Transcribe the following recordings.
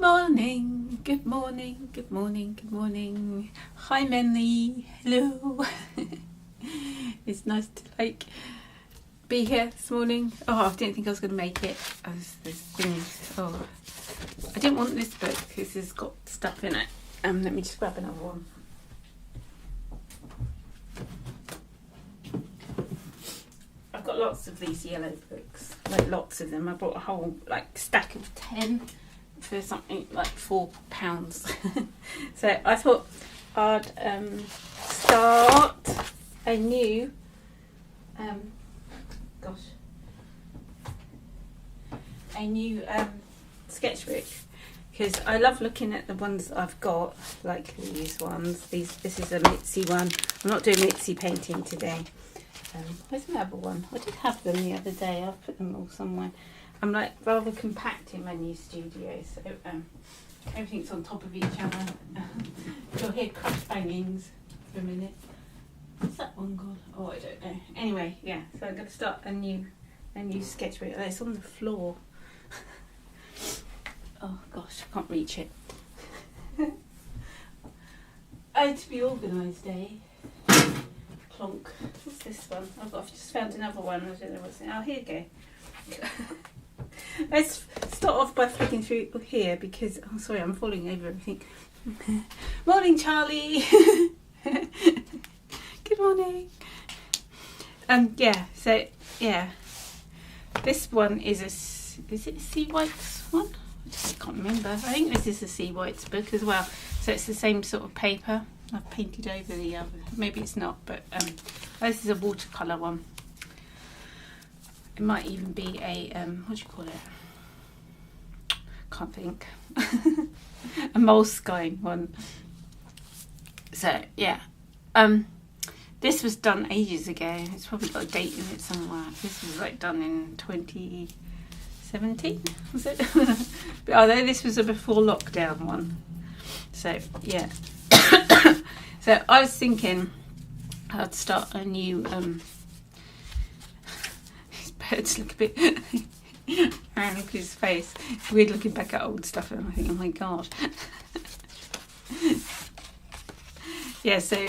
morning, good morning, good morning, good morning. Hi Menly, hello. It's nice to be here this morning. Oh, I didn't think I was going to make it. I didn't want this book because it's got stuff in it. Let me just grab another one. I've got lots of these yellow books, lots of them. I bought a whole stack of 10 for something like £4. So I thought I'd start a new sketchbook, because I love looking at the ones that I've got, like these ones. This is a Mitzi one. I'm not doing Mitzi painting today. Where's my other one? I did have them the other day. I've put them all somewhere. I'm rather compact in my new studio, so everything's on top of each other. You'll hear crash bangings for a minute. What's that one called? Oh, I don't know. Anyway, yeah. So I'm going to start a new sketchbook. Oh, it's on the floor. Oh gosh, I can't reach it. I had to be organised, eh? Plonk. What's this one? I've just found another one. I don't know what's in. Oh, here you go. Let's start off by flicking through here because, oh sorry, I'm falling over everything. Morning, Charlie. Good morning. This one is it a Sea Whites one? I can't remember. I think this is a Sea Whites book as well. So it's the same sort of paper. I've painted over the other. Maybe it's not, but this is a watercolour one. It might even be a what do you call it? Can't think. A moleskine one. So yeah, this was done ages ago. It's probably got a date in it somewhere. This was done in 2017, was it? But although this was a before lockdown one. So yeah. So I was thinking I'd start a new these birds look a bit look at his face. It's weird looking back at old stuff and I think, oh my god. Yeah, so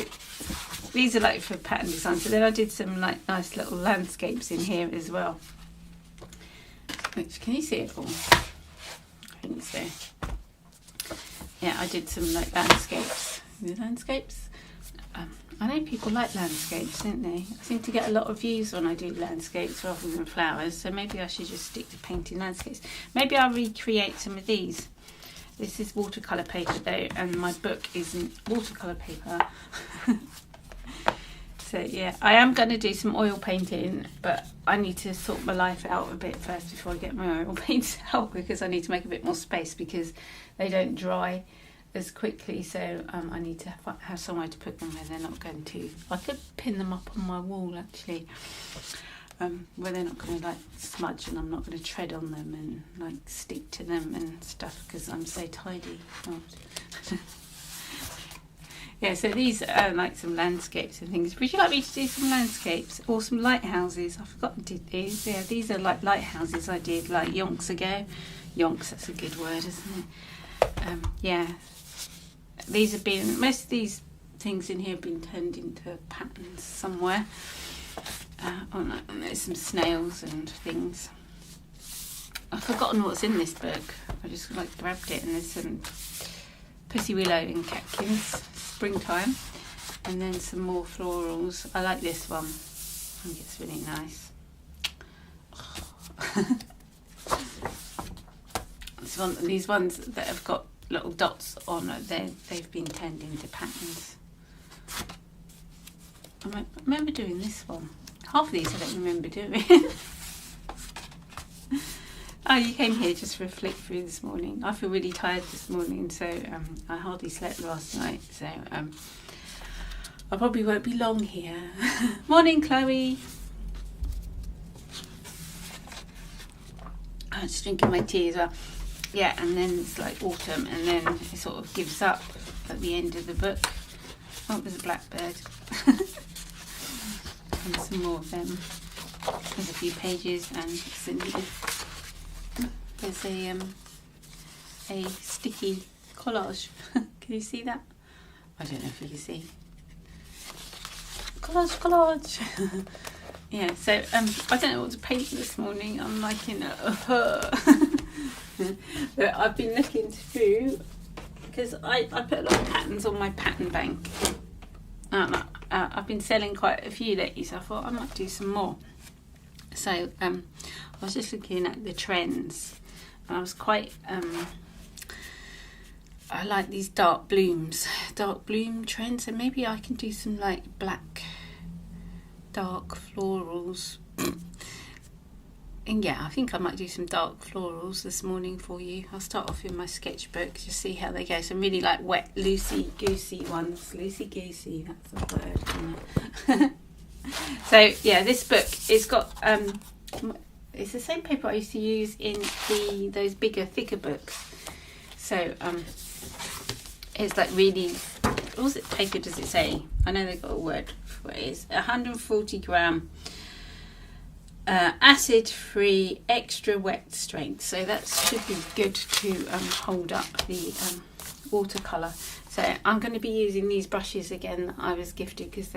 these are for pattern design. So then I did some nice little landscapes in here as well. Which, can you see it all? I think so. Yeah, I did some landscapes. Landscapes. I know people like landscapes, don't they? I seem to get a lot of views when I do landscapes rather than flowers. So maybe I should just stick to painting landscapes. Maybe I'll recreate some of these. This is watercolour paper though, and my book isn't watercolour paper. So yeah, I am going to do some oil painting, but I need to sort my life out a bit first before I get my oil paints out, because I need to make a bit more space because they don't dry as quickly. So I need to have somewhere to put them where they're not going to. I could pin them up on my wall actually, where they're not going to smudge and I'm not going to tread on them and stick to them and stuff because I'm so tidy. Yeah, so these are some landscapes and things. Would you like me to do some landscapes or some lighthouses? I forgot I did these. Yeah, these are lighthouses I did yonks ago. Yonks, that's a good word, isn't it? Yeah, most of these things in here have been turned into patterns somewhere. And there's some snails and things. I've forgotten what's in this book. I just grabbed it, and there's some pussy willow and catkins, springtime, and then some more florals. I like this one. I think it's really nice. These ones that have got little dots on it, they've been turned into patterns. I remember doing this one. Half of these I don't remember doing. Oh, you came here just for a flick through this morning. I feel really tired this morning, so I hardly slept last night, so I probably won't be long here. Morning, Chloe. I'm just drinking my tea as well. Yeah, and then it's autumn, and then it sort of gives up at the end of the book. Oh, there's a blackbird. And some more of them. There's a few pages, and there's a a sticky collage. Can you see that? I don't know if you can see. Collage. Yeah, so I don't know what to paint this morning. I'm like in a but I've been looking through because I put a lot of patterns on my pattern bank. I've been selling quite a few lately, so I thought I might do some more. So I was just looking at the trends, and I was quite I like these dark bloom trends, and maybe I can do some like black dark florals. And yeah, I think I might do some dark florals this morning for you. I'll start off with my sketchbook, just see how they go. Some really like wet, loosey-goosey ones. Loosey-goosey, that's the word, isn't it? So yeah, this book, it's got, it's the same paper I used to use in those bigger, thicker books. So it's like really, what paper does it say? I know they've got a word for it. It's 140 gram. Acid-free, extra wet strength, so that should be good to hold up the watercolour. So I'm going to be using these brushes again that I was gifted, because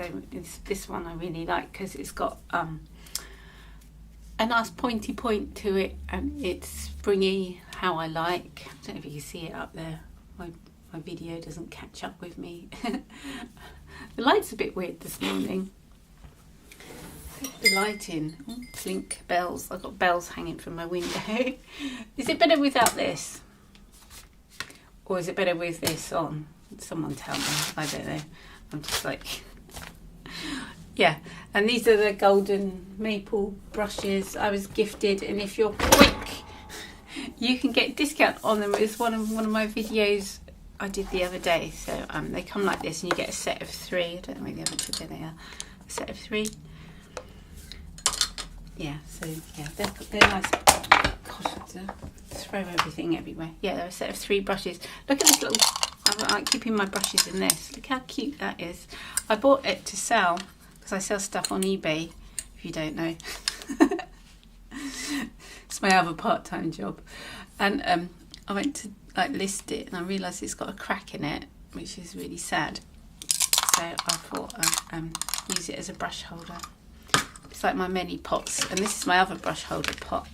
this one I really like because it's got a nice pointy point to it, and it's springy, how I like. I don't know if you can see it up there. My video doesn't catch up with me. The light's a bit weird this morning. The lighting, blink bells. I've got bells hanging from my window. Is it better without this, or is it better with this on? Someone tell me. I don't know. I'm just like, yeah. And these are the golden maple brushes I was gifted, and if you're quick, you can get discount on them. It's one of my videos I did the other day. So they come like this, and you get a set of 3. I don't know where the other 2 they are. A set of 3. Yeah, so yeah, they're nice. Gosh, I have to throw everything everywhere. Yeah, they're a set of 3 brushes. Look at this little, I like keeping my brushes in this. Look how cute that is. I bought it to sell, because I sell stuff on eBay, if you don't know. It's my other part-time job. And I went to like list it, and I realised it's got a crack in it, which is really sad. So I thought I'd use it as a brush holder. It's like my many pots, and this is my other brush holder pot.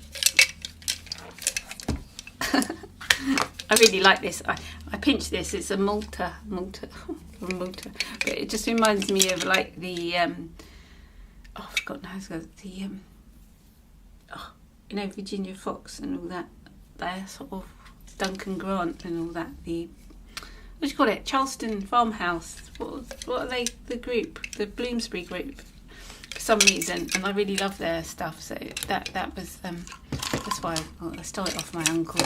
I really like this. I pinch this. It's a Malta, but it just reminds me of like the oh, I've forgotten how it's called. The you know, Virginia Fox and all that. They're sort of Duncan Grant and all that. The, what do you call it? Charleston Farmhouse. What are they? The group, the Bloomsbury group. For some reason, and I really love their stuff, so that was that's why I started off my uncle.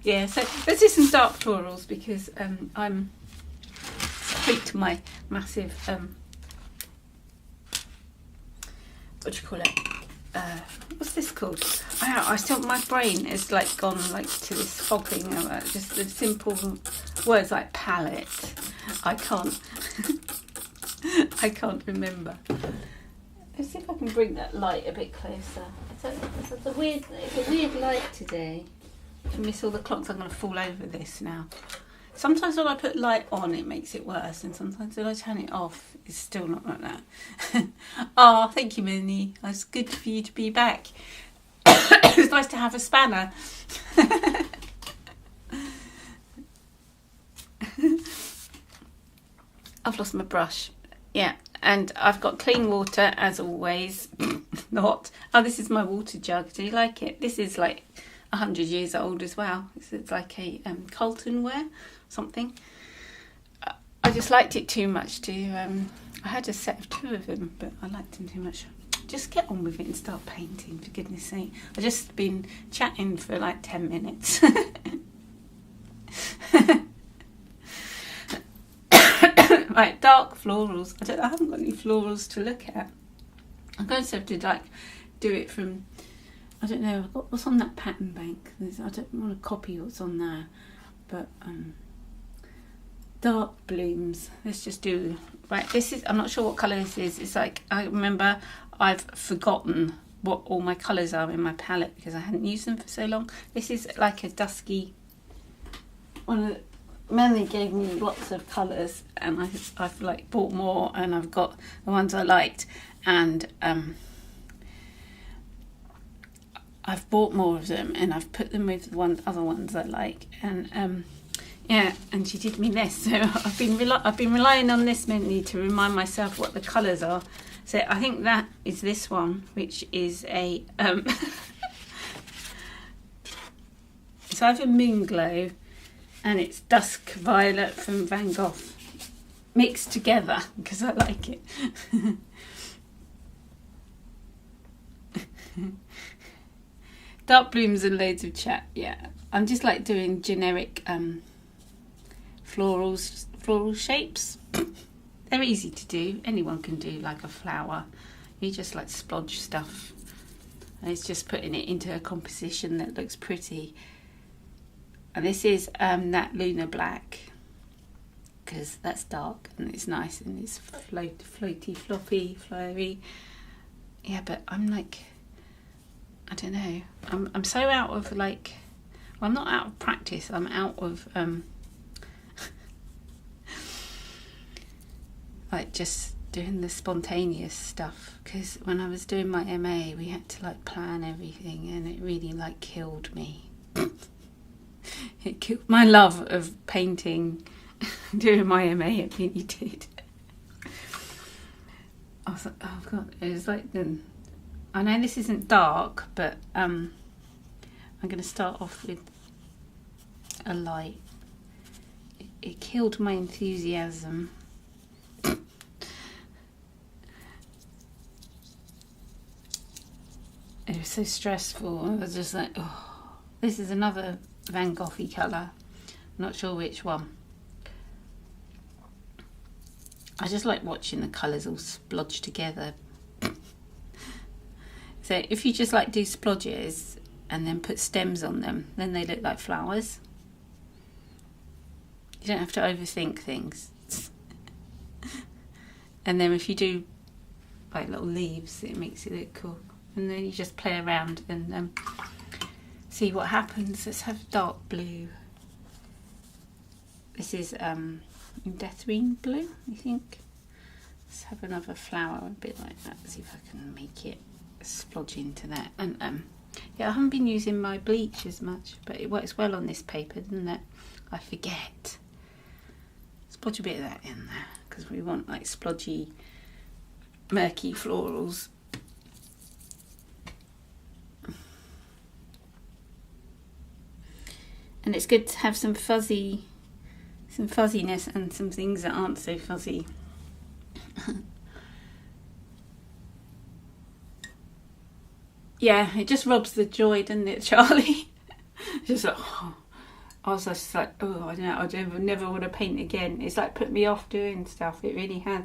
Yeah, so let's do some dark florals, because I'm treat to my massive what do you call it? What's this called? I still, my brain is like gone like to this fog thing. Just the simple words like palette. I can't. I can't remember. Let's see if I can bring that light a bit closer. It's a weird light today. If I miss all the clocks, I'm going to fall over this now. Sometimes when I put light on, it makes it worse, and sometimes when I turn it off, it's still not like that. Oh, thank you, Minnie. It's good for you to be back. It's nice to have a spanner. I've lost my brush. Yeah, and I've got clean water as always. Not. Oh, this is my water jug. Do you like it? This is like 100 years old as well. It's like a Colton ware, something. I just liked it too much to. I had a set of 2 of them, but I liked them too much. Just get on with it and start painting, for goodness sake. I've just been chatting for like 10 minutes. Right, dark florals. I haven't got any florals to look at. I'm going to have to like do it from, I don't know, I've got what's on that pattern bank. I don't want to copy what's on there, but dark blooms. Let's just do, right, this is, I'm not sure what colour this is. It's like, I remember I've forgotten what all my colours are in my palette because I hadn't used them for so long. This is like a dusky one. Melanie gave me lots of colours, and I've like bought more, and I've got the ones I liked, and I've bought more of them, and I've put them with the other ones I like, and yeah, and she did me this, so I've been relying on this mainly to remind myself what the colours are. So I think that is this one, which is a it's either Moon Glow, and it's Dusk Violet from Van Gogh mixed together because I like it. Dark blooms and loads of chat. Yeah, I'm just like doing generic floral shapes. They're easy to do. Anyone can do like a flower. You just like splodge stuff, and it's just putting it into a composition that looks pretty. And this is that Lunar Black, because that's dark and it's nice and it's floaty, floppy, flowery. Yeah, but I'm like, I don't know. I'm so out of like, well, I'm not out of practice. I'm out of like just doing the spontaneous stuff, because when I was doing my MA we had to like plan everything, and it really like killed me. It killed my love of painting. Doing my MA, it really did. I was like, oh god, it was like I know this isn't dark, but I'm going to start off with a light. It killed my enthusiasm. It was so stressful. I was just like, oh, this is another Van Gogh-y colour. I'm not sure which one. I just like watching the colours all splodge together. So if you just like do splodges and then put stems on them, then they look like flowers. You don't have to overthink things. And then if you do like little leaves, it makes it look cool. And then you just play around and see what happens. Let's have dark blue. This is Deathwing blue, I think. Let's have another flower a bit like that. See if I can make it splodge into that. And yeah, I haven't been using my bleach as much, but it works well on this paper, doesn't it? I forget. Splodge a bit of that in there because we want like splodgy, murky florals. And it's good to have some fuzziness and some things that aren't so fuzzy. Yeah, it just robs the joy, doesn't it, Charlie? Just like, oh. I was just like, oh, I don't know, I never want to paint again. It's like put me off doing stuff. It really has.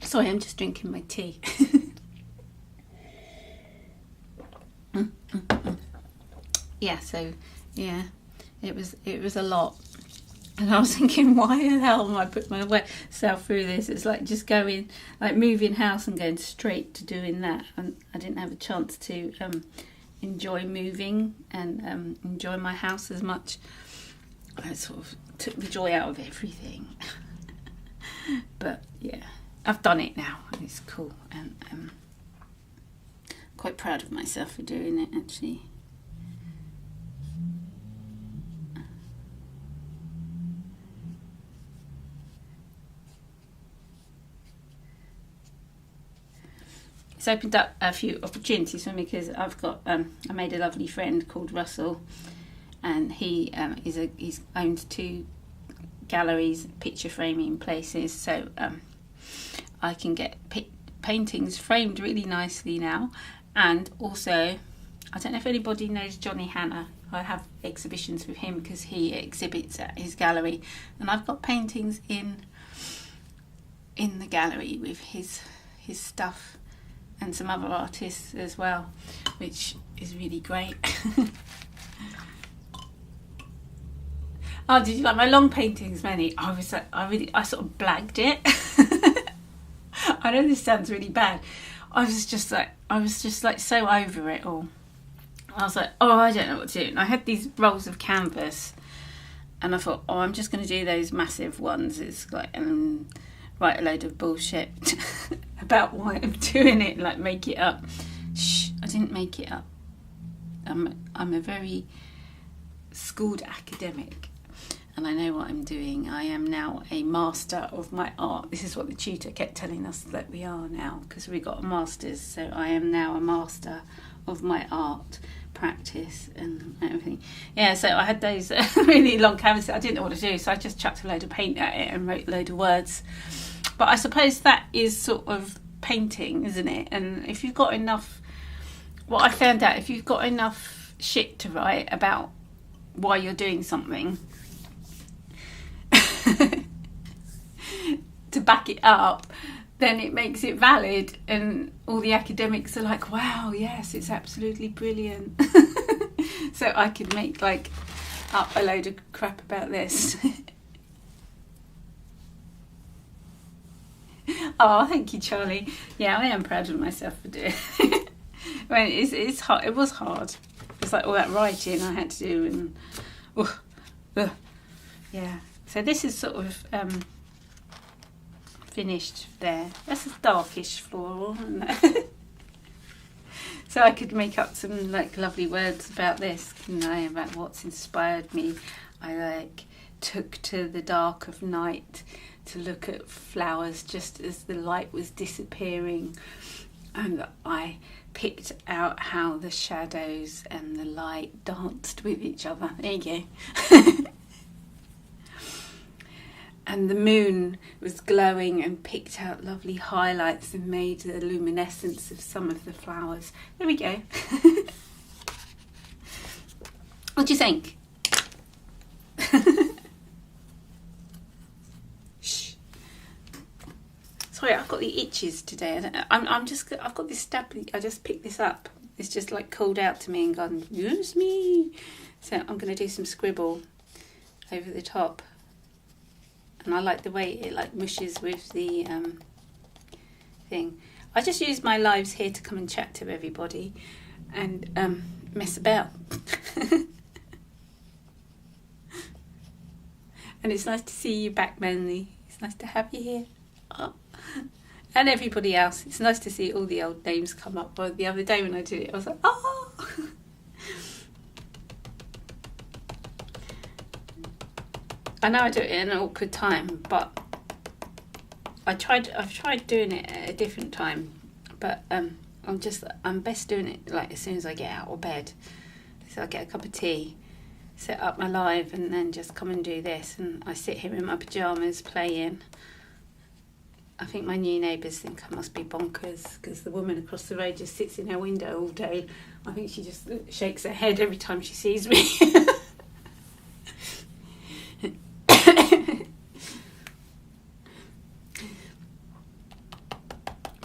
Sorry, I'm just drinking my tea. Yeah, so yeah, it was a lot, and I was thinking, why the hell am I put myself through this? It's like just going, like moving house and going straight to doing that, and I didn't have a chance to enjoy moving and enjoy my house as much. I sort of took the joy out of everything. But yeah, I've done it now and it's cool, and quite proud of myself for doing it actually. It's opened up a few opportunities for me because I've got I made a lovely friend called Russell, and he he's owned 2 galleries, picture framing places, so I can get paintings framed really nicely now. And also, I don't know if anybody knows Johnny Hanna. I have exhibitions with him because he exhibits at his gallery, and I've got paintings in the gallery with his stuff and some other artists as well, which is really great. Oh, did you like my long paintings, Manny? I was like, I sort of blagged it. know this sounds really bad. I was just like so over it all. I was like, oh, I don't know what to do. And I had these rolls of canvas, and I thought, oh, I'm just going to do those massive ones. It's like, write a load of bullshit about why I'm doing it, like make it up. Shh, I didn't make it up. I'm a very schooled academic, and I know what I'm doing. I am now a master of my art. This is what the tutor kept telling us that we are now, because we got a master's. So I am now a master of my art practice and everything. Yeah, so I had those really long canvases. I didn't know what to do, so I just chucked a load of paint at it and wrote a load of words. But I suppose that is sort of painting, isn't it? And if you've got enough, what I found out, if you've got enough shit to write about why you're doing something to back it up, then it makes it valid, and all the academics are like, wow, yes, it's absolutely brilliant. So I could make like up a load of crap about this. Oh, thank you, Charlie. Yeah, I am proud of myself for doing it. I mean, it's hard. It was hard. It's like all that writing I had to do, and yeah. So this is sort of finished there. That's a darkish floral, isn't it? So I could make up some like lovely words about this, you know, about what's inspired me. I like took to the dark of night to look at flowers just as the light was disappearing, and I picked out how the shadows and the light danced with each other. There you go. And the moon was glowing and picked out lovely highlights and made the luminescence of some of the flowers. There we go. What do you think? Shh. Sorry, I've got the itches today. I've got this stab. I just picked this up. It's just like called out to me and gone, use me. So I'm going to do some scribble over the top. And I like the way it like mushes with the thing. I just use my lives here to come and chat to everybody and mess about. And it's nice to see you back, Manly. It's nice to have you here. Oh. And everybody else. It's nice to see all the old names come up. Well, the other day when I did it, I was like, oh! I know I do it in an awkward time, but I've tried doing it at a different time, but I'm best doing it like as soon as I get out of bed. So I get a cup of tea, set up my live, and then just come and do this. And I sit here in my pyjamas playing. I think my new neighbours think I must be bonkers because the woman across the road just sits in her window all day. I think she just shakes her head every time she sees me.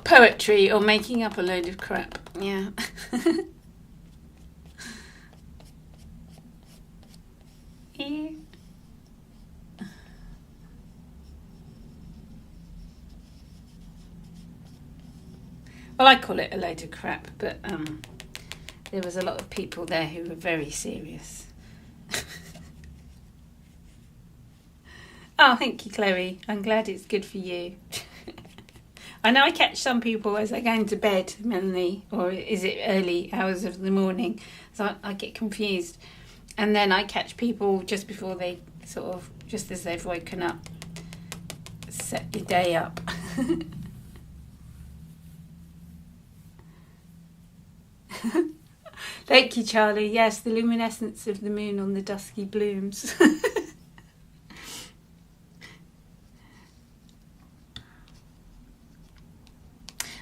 Poetry or making up a load of crap. Yeah. Yeah. Well, I call it a load of crap, but there was a lot of people there who were very serious. Oh, thank you, Chloe. I'm glad it's good for you. I know I catch some people as they're going to bed, mainly, or is it early hours of the morning? So I get confused. And then I catch people just before they sort of, just as they've woken up, set your day up. Thank you, Charlie. Yes, the luminescence of the moon on the dusky blooms.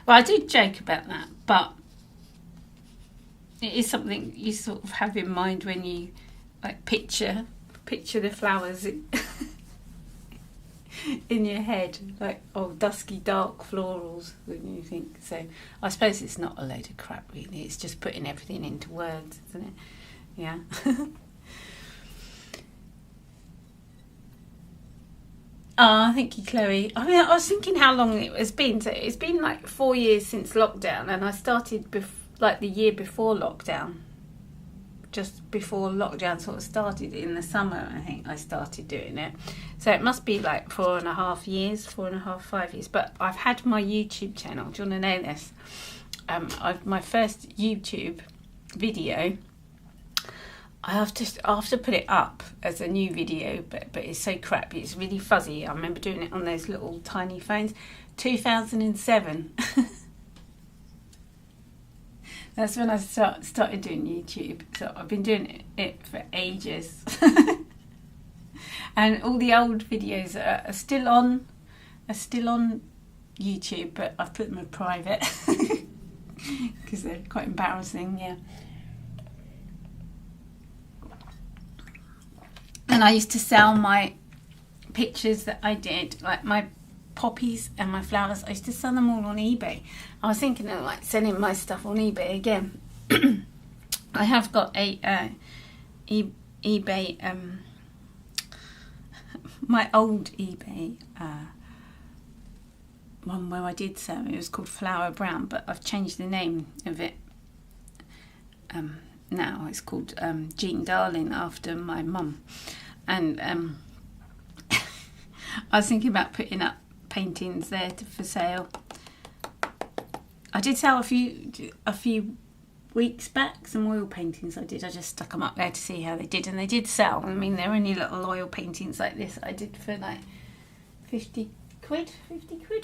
Well, I do joke about that, but it is something you sort of have in mind when you like picture the flowers in your head, like, oh, dusky dark florals, wouldn't you think? So I suppose it's not a load of crap really, it's just putting everything into words, isn't it? Yeah. Oh, thank you, Chloe. I mean, I was thinking how long it has been. So it's been like 4 years since lockdown, and I started like the year before lockdown. Just before lockdown sort of started in the summer, I think I started doing it. So it must be like 4.5 years, 4.5, 5 years. But I've had my YouTube channel. Do you want to know this? My first YouTube video, I have to put it up as a new video, but it's so crappy. It's really fuzzy. I remember doing it on those little tiny phones. 2007. That's when I started doing YouTube. So I've been doing it for ages. And all the old videos are still on YouTube, but I've put them in private because they're quite embarrassing, yeah. And I used to sell my pictures that I did, like my poppies and my flowers. I used to sell them all on eBay. I was thinking of like selling my stuff on eBay again. I have got a eBay, my old eBay one where I did sell. It was called Flower Brown, but I've changed the name of it. Now it's called Jean Darling, after my mum. And I was thinking about putting up paintings there for sale. I did sell a few weeks back some oil paintings I did. I just stuck them up there to see how they did, and they did sell. I mean, they're only little oil paintings like this. I did for like 50 quid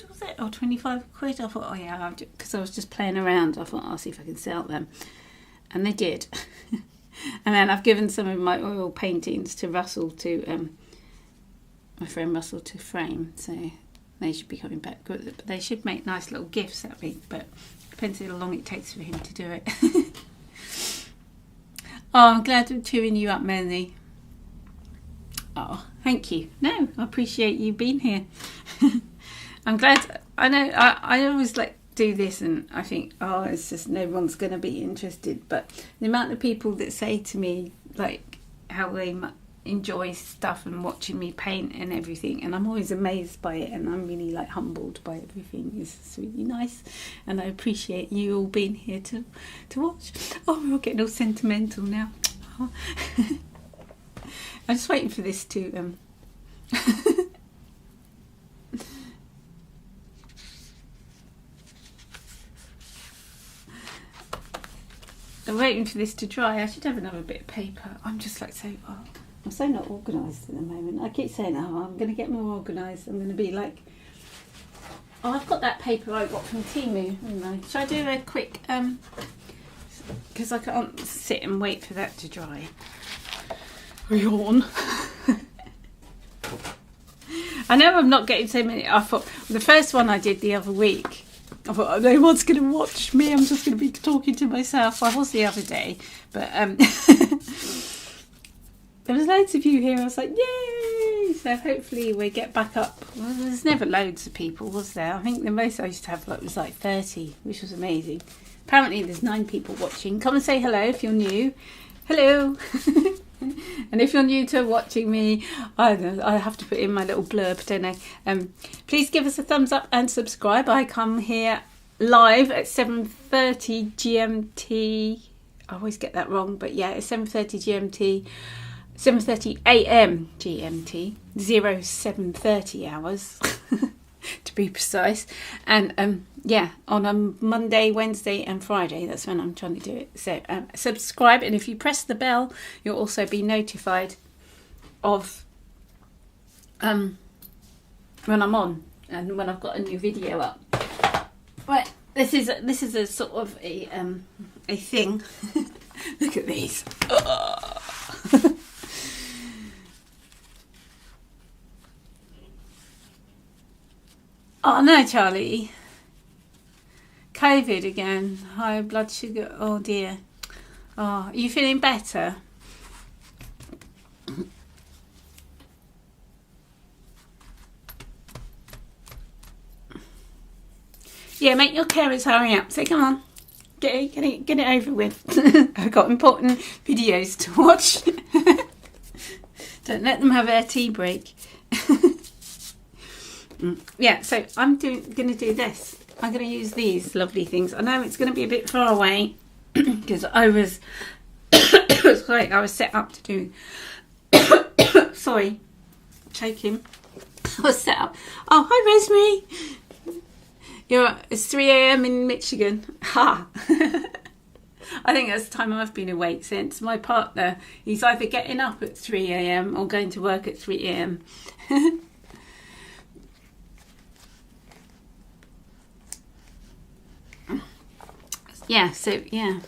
was it, or 25 quid. I thought, oh yeah, because I was just playing around, I thought I'll see if I can sell them, and they did. And then I've given some of my oil paintings to Russell, to my friend Russell, to frame, so they should be coming back good. But they should make nice little gifts, I think, but depends how long it takes for him to do it. Oh, I'm glad I'm cheering you up, Melanie. Oh, thank you. No, I appreciate you being here. I'm glad. I know I always like do this and I think, oh, it's just no one's going to be interested, but the amount of people that say to me like how they enjoy stuff and watching me paint and everything, and I'm always amazed by it, and I'm really like humbled by everything. It's really nice, and I appreciate you all being here to watch. Oh, we're all getting all sentimental now. Oh. I'm just waiting for this to I'm waiting for this to dry. I should have another bit of paper. I'm just like I'm so not organised at the moment. I keep saying, oh, I'm going to get more organised. I'm going to be like, oh, I've got that paper I got from Temu, haven't I? Should I do a quick, because I can't sit and wait for that to dry. Yawn. I know I'm not getting so many. I thought the first one I did the other week, I thought, oh, no one's going to watch me. I'm just going to be talking to myself. I was the other day, but there was loads of you here. I was like, yay! So hopefully we get back up. Well, there's never loads of people, was there? I think the most I used to have was like 30, which was amazing. Apparently there's 9 people watching. Come and say hello if you're new. Hello. And if you're new to watching me, I have to put in my little blurb, don't I? Please give us a thumbs up and subscribe. I come here live at 7:30 GMT. I always get that wrong, but yeah, it's 7:30 GMT, 7:30 AM GMT, 07:30 hours to be precise. And yeah, on a Monday, Wednesday and Friday, that's when I'm trying to do it. So subscribe, and if you press the bell, you'll also be notified of when I'm on and when I've got a new video up. Right, this is a sort of a thing. Look at these. Oh no, Charlie. COVID again. High blood sugar. Oh dear. Oh, are you feeling better? Yeah, make your carers hurry up. So come on. Get it over with. I've got important videos to watch. Don't let them have their tea break. Yeah, so I'm going to do this. I'm going to use these lovely things. I know it's going to be a bit far away because I was I was set up to do sorry, choking. I was set up. Oh, hi Rosemary. It's 3 a.m. in Michigan. Ha. I think that's the time I've been awake since. My partner, he's either getting up at 3 a.m. or going to work at 3 a.m. Yeah, so yeah.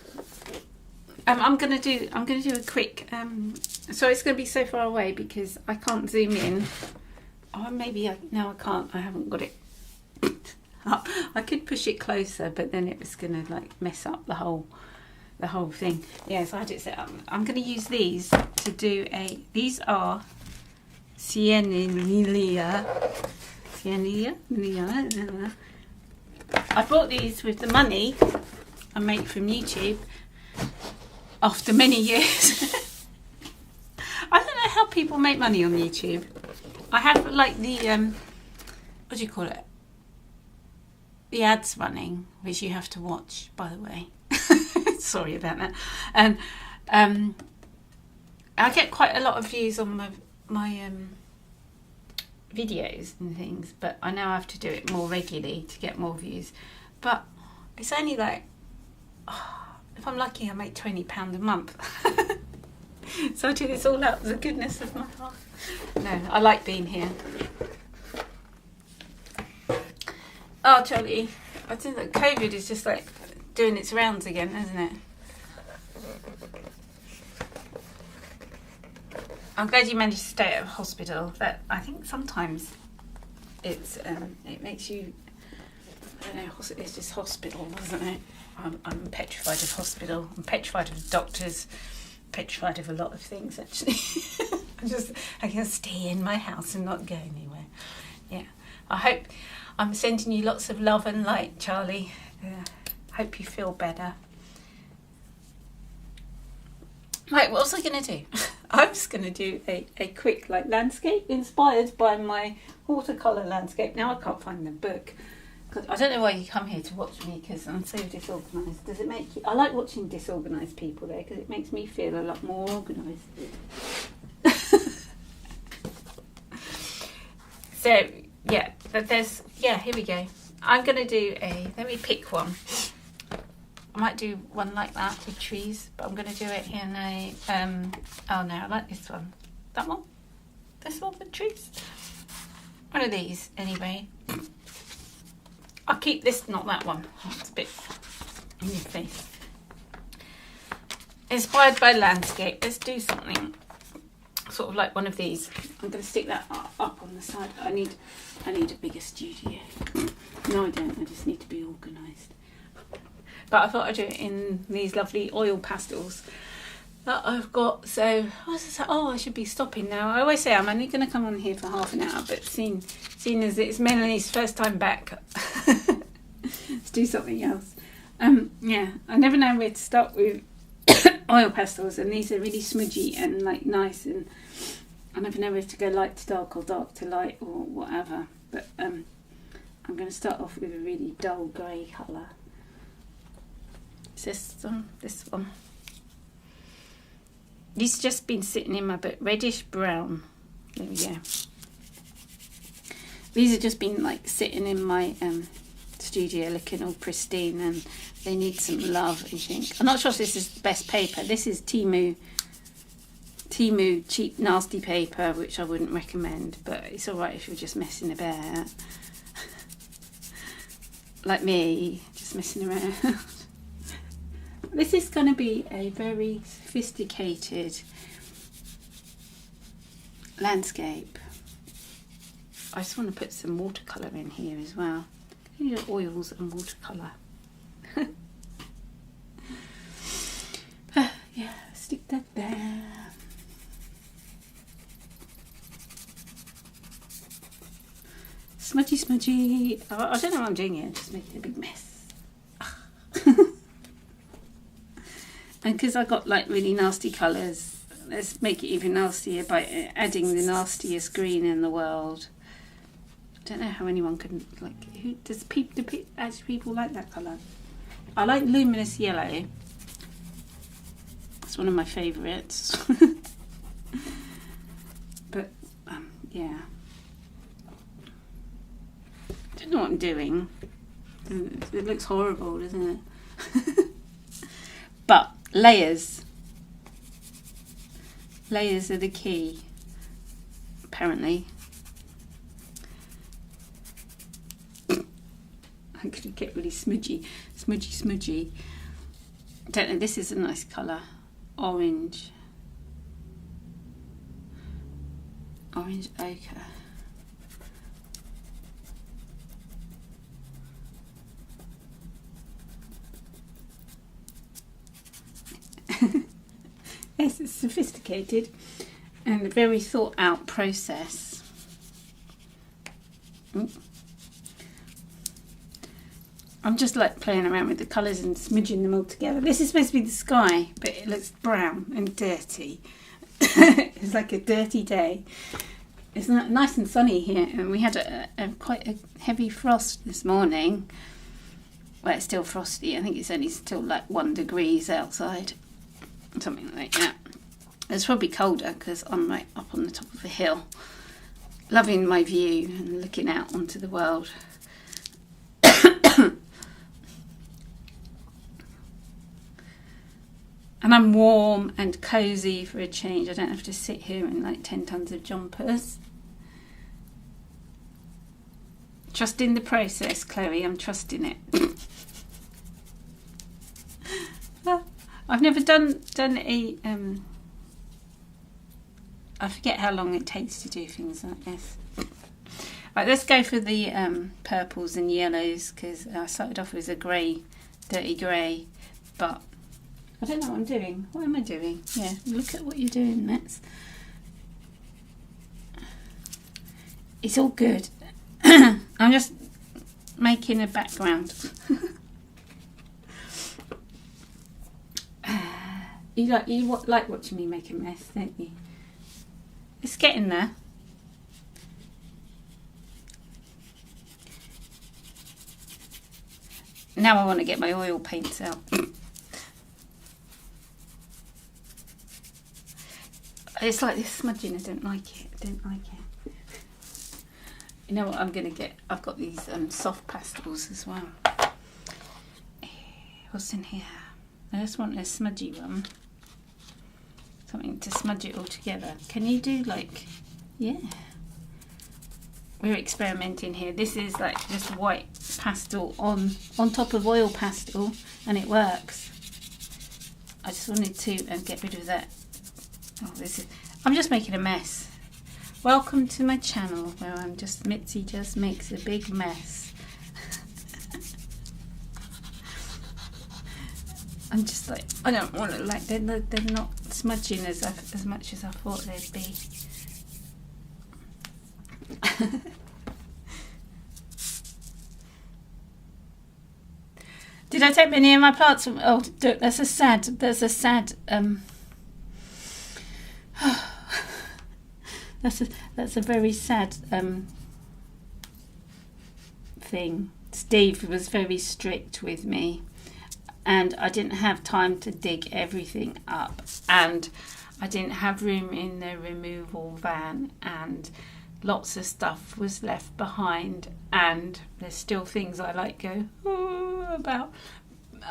I'm gonna do a quick so it's gonna be so far away because I can't zoom in. Oh, maybe no, I can't. I haven't got it up. I could push it closer, but then it was gonna like mess up the whole thing. Yeah, so I had it set up. I'm gonna use these to do these are Siennilia. I bought these with the money I make from YouTube after many years. I don't know how people make money on YouTube. I have like the what do you call it? The ads running, which you have to watch, by the way. Sorry about that. And I get quite a lot of views on my videos and things, but I now have to do it more regularly to get more views. But it's only like, if I'm lucky, I make £20 a month. So I do this all out of the goodness of my heart. No, I like being here. Oh, Charlie, I think that COVID is just like doing its rounds again, isn't it? I'm glad you managed to stay at a hospital. That I think sometimes it makes you, I don't know, it's just hospital, isn't it? I'm petrified of hospital. I'm petrified of doctors. Petrified of a lot of things, actually. I can stay in my house and not go anywhere. Yeah, I hope I'm sending you lots of love and light, Charlie. Hope you feel better. Right, what was I going to do? I was going to do a quick landscape inspired by my watercolour landscape. Now I can't find the book. I don't know why you come here to watch me because I'm so disorganised. Does it make you... I like watching disorganised people there because it makes me feel a lot more organised. So, yeah, but there's... Yeah, here we go. I'm going to do let me pick one. I might do one like that with trees, but I'm going to do it in a... oh, no, I like this one. That one? This one with trees? One of these, anyway. I'll keep this, not that one. It's a bit in your face. Inspired by landscape. Let's do something sort of like one of these. I'm going to stick that up on the side. I need a bigger studio. No, I don't. I just need to be organised. But I thought I'd do it in these lovely oil pastels that I've got. So, I should be stopping now. I always say I'm only going to come on here for half an hour, but seeing as it's Melanie's first time back, let's do something else. Yeah, I never know where to start with oil pastels, and these are really smudgy and like nice, and I never know where to go light to dark or dark to light or whatever. But I'm going to start off with a really dull grey colour. This one. These have just been sitting in my book. Reddish brown. There we go. These have just been like sitting in my studio looking all pristine, and they need some love, I think. I'm not sure if this is the best paper. This is Temu cheap nasty paper, which I wouldn't recommend, but it's alright if you're just messing about. Like me, just messing around. This is going to be a very sophisticated landscape. I just want to put some watercolour in here as well. These are oils and watercolour. Yeah, stick that there. Smudgy. I don't know what I'm doing here, I'm just making a big mess. And because I got like really nasty colours, let's make it even nastier by adding the nastiest green in the world. don't know how anyone can like. Who does actually people like that colour? I like luminous yellow. It's one of my favourites. But yeah, I don't know what I'm doing. It looks horrible, doesn't it? But layers are the key, apparently. I'm going to get really smudgy. I don't know, this is a nice colour. Orange ochre. Yes, it's sophisticated and a very thought out process. I'm just like playing around with the colours and smudging them all together. This is supposed to be the sky, but it looks brown and dirty. It's like a dirty day. It's nice and sunny here, and we had quite a heavy frost this morning. Well, it's still frosty. I think it's only still like 1 degree outside, something like that. It's probably colder because I'm right up on the top of a hill, loving my view and looking out onto the world. And I'm warm and cosy for a change. I don't have to sit here in like 10 tons of jumpers. Trusting the process, Chloe. I'm trusting it. I've never done a. I forget how long it takes to do things like this. Right, let's go for the purples and yellows, because I started off with a grey, dirty grey, but I don't know what I'm doing. What am I doing? Yeah, look at what you're doing. It's all good. I'm just making a background. You like watching me make a mess, don't you? It's getting there. Now I want to get my oil paints out. It's like this smudging. I don't like it. You know what I'm going to get? I've got these soft pastels as well. What's in here? I just want a smudgy one. Something to smudge it all together. Can you do like... Yeah. We're experimenting here. This is like just white pastel on top of oil pastel, and it works. I just wanted to get rid of that. Oh, I'm just making a mess. Welcome to my channel where Mitzi just makes a big mess. I'm just like, I don't want to, like, they're not smudging as much as I thought they'd be. Did I take many of my plants from? Oh, that's a sad. That's a very sad thing. Steve was very strict with me, and I didn't have time to dig everything up, and I didn't have room in the removal van, and lots of stuff was left behind, and there's still things I like go about.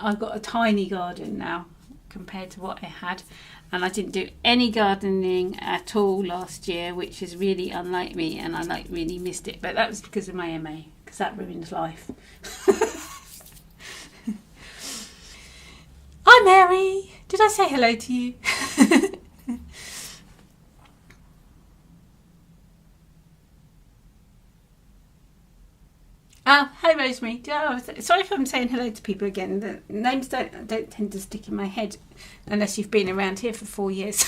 I've got a tiny garden now compared to what I had, and I didn't do any gardening at all last year, which is really unlike me, and I like really missed it, but that was because of my MA, because that ruined life. Hi Mary, did I say hello to you? Oh, hi Rosemary. Oh, sorry if I'm saying hello to people again. The names don't tend to stick in my head unless you've been around here for 4 years.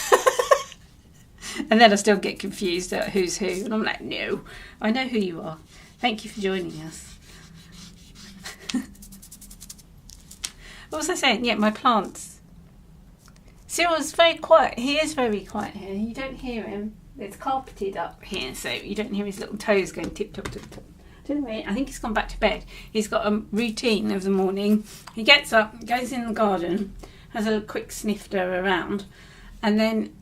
And then I still get confused at who's who. And I'm like, no, I know who you are. Thank you for joining us. What was I saying? Yeah, my plants. Cyril's very quiet. He is very quiet here. You don't hear him. It's carpeted up here, so you don't hear his little toes going tip, top, tip, top. don't know, I think he's gone back to bed. He's got a routine of the morning. He gets up, goes in the garden, has a quick snifter around, and then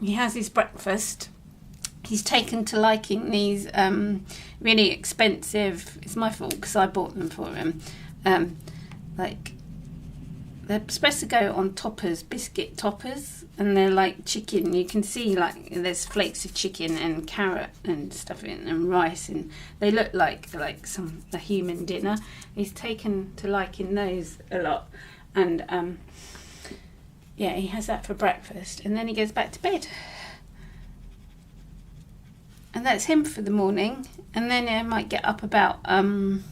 he has his breakfast. He's taken to liking these really expensive, it's my fault because I bought them for him, like, they're supposed to go on toppers, biscuit toppers, and they're like chicken. You can see like there's flakes of chicken and carrot and stuff in, and rice, and they look like a human dinner. He's taken to liking those a lot, and yeah, he has that for breakfast, and then he goes back to bed. And that's him for the morning, and then I might get up about 11.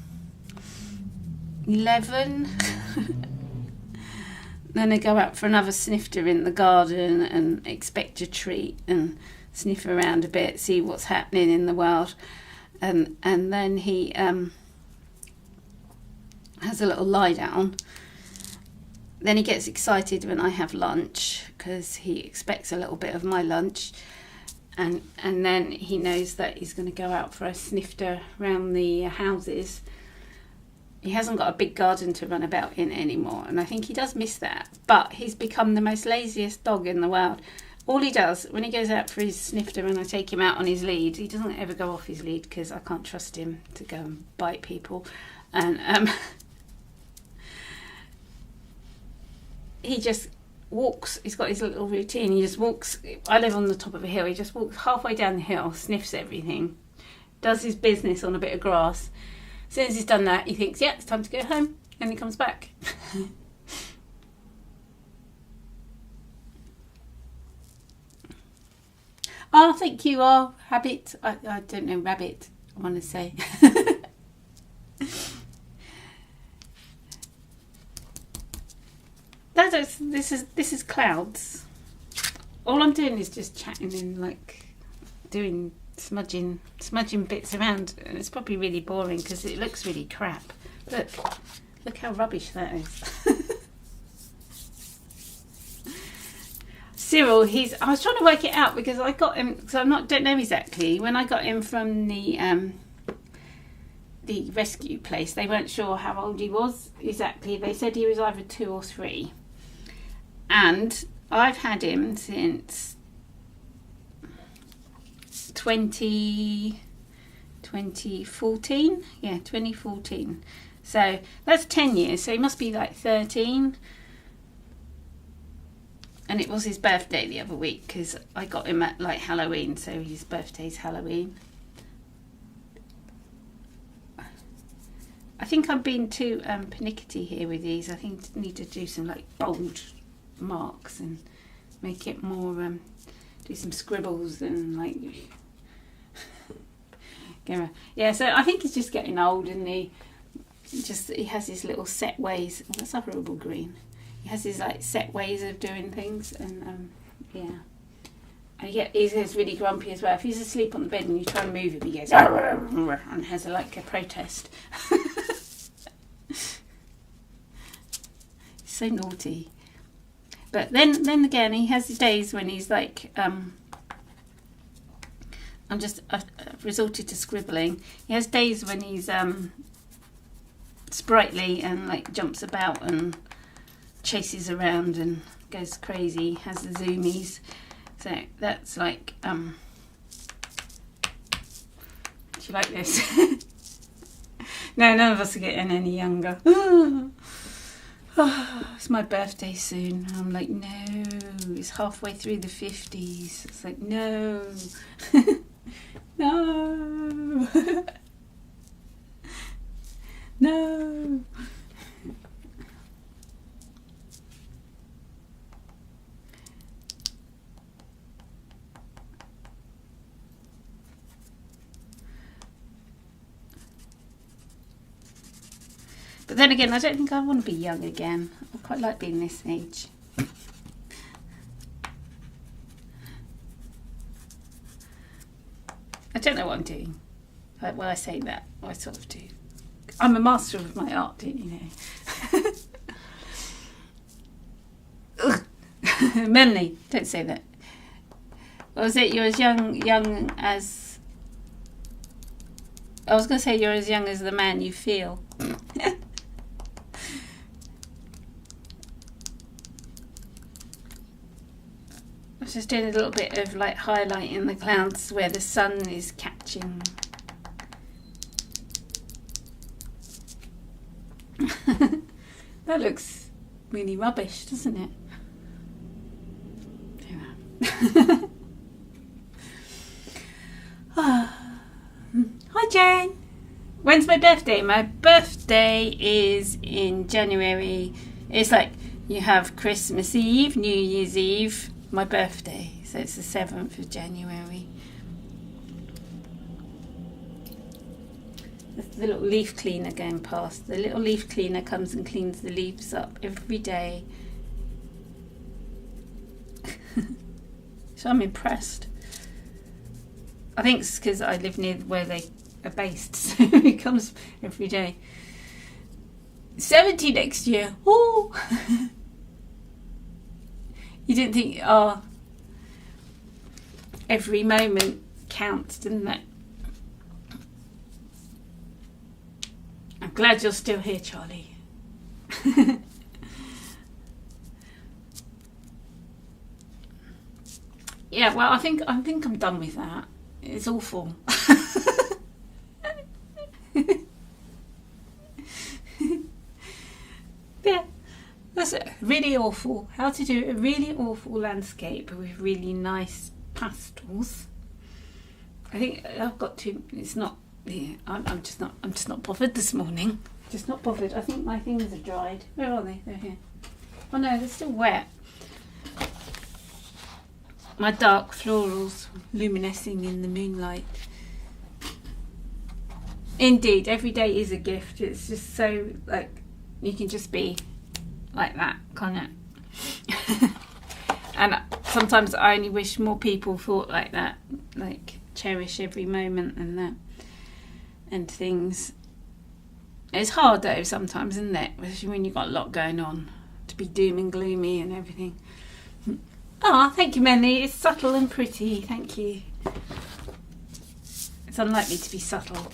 Then I go out for another snifter in the garden and expect a treat and sniff around a bit, see what's happening in the world. And then he has a little lie down. Then he gets excited when I have lunch because he expects a little bit of my lunch. And then he knows that he's going to go out for a snifter around the houses. He hasn't got a big garden to run about in anymore, and I think he does miss that. But he's become the most laziest dog in the world. All he does, when he goes out for his snifter and I take him out on his lead, he doesn't ever go off his lead because I can't trust him to go and bite people. And he just walks. He's got his little routine. He just walks. I live on the top of a hill. He just walks halfway down the hill, sniffs everything, does his business on a bit of grass. As soon as he's done that, he thinks, yeah, it's time to go home, and he comes back. Oh, thank you, rabbit. I don't know, rabbit, I want to say. This is clouds. All I'm doing is just chatting and like doing smudging bits around, and it's probably really boring because it looks really crap. Look how rubbish that is. Cyril, I was trying to work it out because I got him, because don't know exactly. When I got him from the rescue place, they weren't sure how old he was exactly. They said he was either 2 or 3, and I've had him since 2014. Yeah, 2014. So that's 10 years. So he must be like 13. And it was his birthday the other week because I got him at like Halloween. So his birthday's Halloween. I think I'm being too pernickety here with these. I think I need to do some like bold marks and make it more, do some scribbles and like... Yeah, so I think he's just getting old, and he has his little set ways. Oh, that's a horrible green. He has his like set ways of doing things, and yeah. And he gets really grumpy as well. If he's asleep on the bed and you try and move him, he goes and has a protest. He's so naughty. But then again, he has his days when he's like, I've resorted to scribbling. He has days when he's sprightly and like jumps about and chases around and goes crazy, has the zoomies. So that's like, do you like this? No, none of us are getting any younger. It's my birthday soon. I'm like, no, it's halfway through the 50s. It's like, no. No. No. But then again, I don't think I want to be young again. I quite like being this age. I don't know what I'm doing. When I say that, I sort of do. I'm a master of my art, don't you know? Melanie, don't say that. What was it? You're as young as... I was going to say you're as young as the man you feel. I was just doing a little bit of like highlighting the clouds where the sun is catching. That looks really rubbish, doesn't it? Hi Jane! When's my birthday? My birthday is in January. It's like you have Christmas Eve, New Year's Eve, my birthday. So it's the 7th of January. There's the little leaf cleaner going past. The little leaf cleaner comes and cleans the leaves up every day. So I'm impressed. I think it's because I live near where they are based, so it comes every day. 70 next year. Ooh. You didn't think, oh, every moment counts, didn't it? I'm glad you're still here, Charlie. Yeah, well, I think I'm done with that. It's awful. Yeah, that's it. Really awful. How to do a really awful landscape with really nice pastels. I think I've got to. It's not. Yeah, I'm just not bothered this morning. Just not bothered. I think my things are dried. Where are they? They're here. Oh no, they're still wet. My dark florals luminescing in the moonlight. Indeed, every day is a gift. It's just so, like, you can just be like that, can't it? And sometimes I only wish more people thought like that, like cherish every moment and that and things. It's hard though sometimes, isn't it? Especially when you've got a lot going on, to be doom and gloomy and everything. Oh, thank you, Melanie. It's subtle and pretty. Thank you. It's unlikely to be subtle.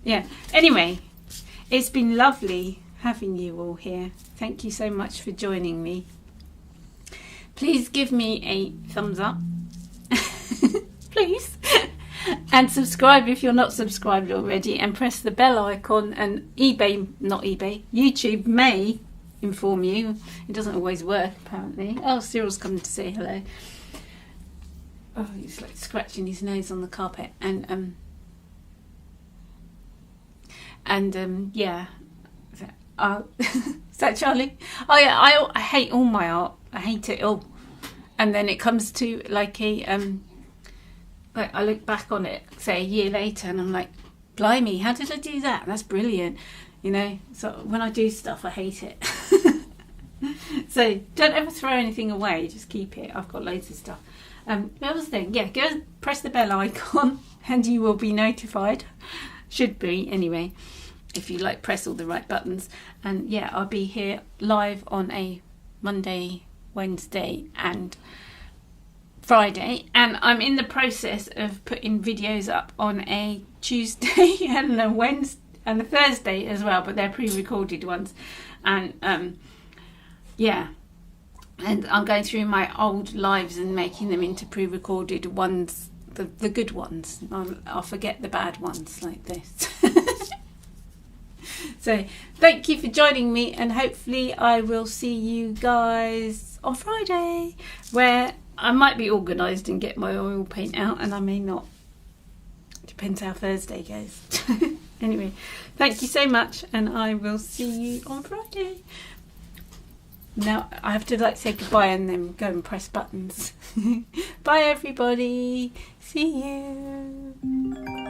Yeah. Anyway, it's been lovely having you all here. Thank you so much for joining me. Please give me a thumbs up. Please. And subscribe if you're not subscribed already, and press the bell icon, and YouTube may inform you. It doesn't always work apparently. Oh, Cyril's coming to say hello. Oh, he's like scratching his nose on the carpet. And yeah. Is that Charlie? Oh yeah, I hate all my art. I hate it all. And then it comes to like a like I look back on it, say a year later, and I'm like, blimey, how did I do that? That's brilliant. You know, so when I do stuff, I hate it. So don't ever throw anything away, just keep it. I've got loads of stuff. What was the thing? Yeah, go press the bell icon and you will be notified. Should be, anyway, if you like press all the right buttons. And yeah, I'll be here live on a Monday, Wednesday and Friday. And I'm in the process of putting videos up on a Tuesday and a Wednesday and a Thursday as well, but they're pre-recorded ones. And yeah, and I'm going through my old lives and making them into pre-recorded ones, the good ones. I'll forget the bad ones like this. So thank you for joining me, and hopefully I will see you guys on Friday, where I might be organised and get my oil paint out, and I may not. Depends how Thursday goes. Anyway, thank you so much, and I will see you on Friday. Now I have to like say goodbye and then go and press buttons. Bye everybody. See you.